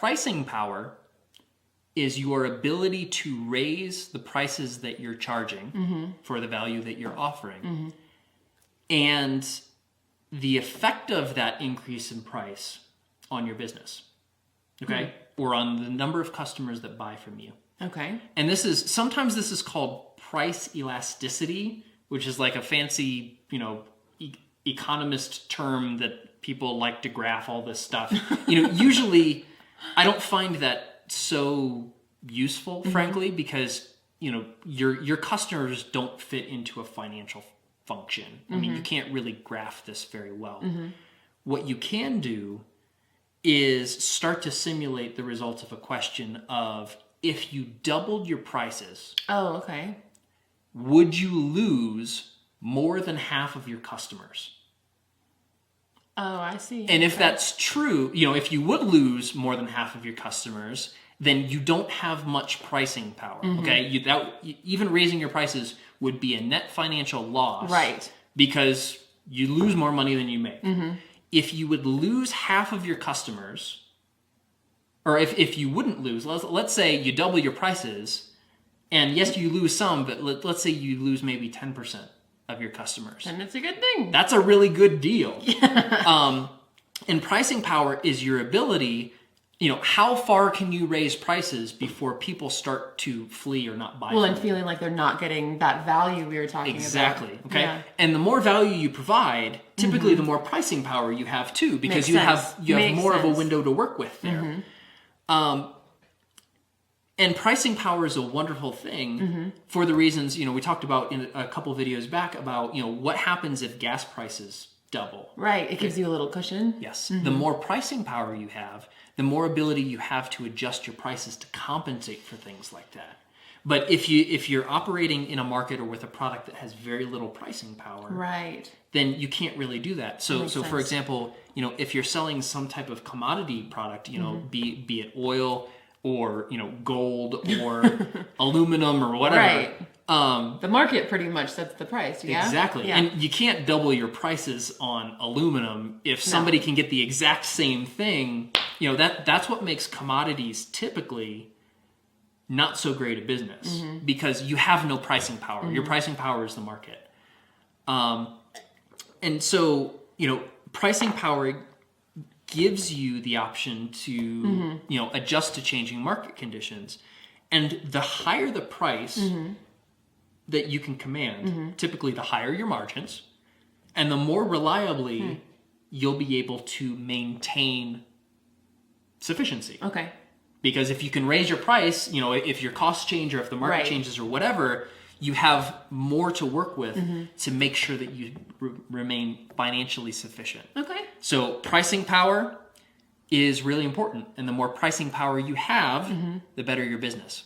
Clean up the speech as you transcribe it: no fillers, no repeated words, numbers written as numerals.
pricing power is your ability to raise the prices that you're charging for the value that you're offering. And the effect of that increase in price on your business, okay? Or on the number of customers that buy from you. Okay. And sometimes this is called price elasticity, which is like a fancy, economist term that people like to graph all this stuff. Usually I don't find that so useful, frankly, because, your customers don't fit into a financial function. I mean, you can't really graph this very well. What you can do is start to simulate the results of a question of, if you doubled your prices, oh, okay, would you lose more than half of your customers? Oh, I see. And if that's true, if you would lose more than half of your customers, then you don't have much pricing power. Okay, even raising your prices would be a net financial loss, right? Because you lose more money than you make. If you would lose half of your customers, or if you wouldn't lose, let's say you double your prices, and yes, you lose some, but let's say you lose maybe 10% of your customers. And it's a good thing. That's a really good deal. And pricing power is your ability, how far can you raise prices before people start to flee or not buy? Well, and feeling like they're not getting that value we were talking about. Exactly. Okay. Yeah. And the more value you provide, typically the more pricing power you have too, because you have more of a window to work with there. And pricing power is a wonderful thing for the reasons, we talked about in a couple videos back about, what happens if gas prices double. Right. It gives you a little cushion. Yes. The more pricing power you have, the more ability you have to adjust your prices to compensate for things like that. But if you're operating in a market or with a product that has very little pricing power, right, then you can't really do that. So for example, if you're selling some type of commodity product, be it oil or gold or aluminum or whatever. Right. The market pretty much sets the price, yeah? Exactly. Yeah. And you can't double your prices on aluminum if somebody can get the exact same thing. That's what makes commodities typically not so great a business, because you have no pricing power. Your pricing power is the market. And so, pricing power gives you the option to, adjust to changing market conditions. And the higher the price that you can command, typically the higher your margins, and the more reliably you'll be able to maintain sufficiency. Okay. Because if you can raise your price, if your costs change or if the market changes or whatever, you have more to work with to make sure that you remain financially sufficient. Okay. So pricing power is really important. And the more pricing power you have, the better your business.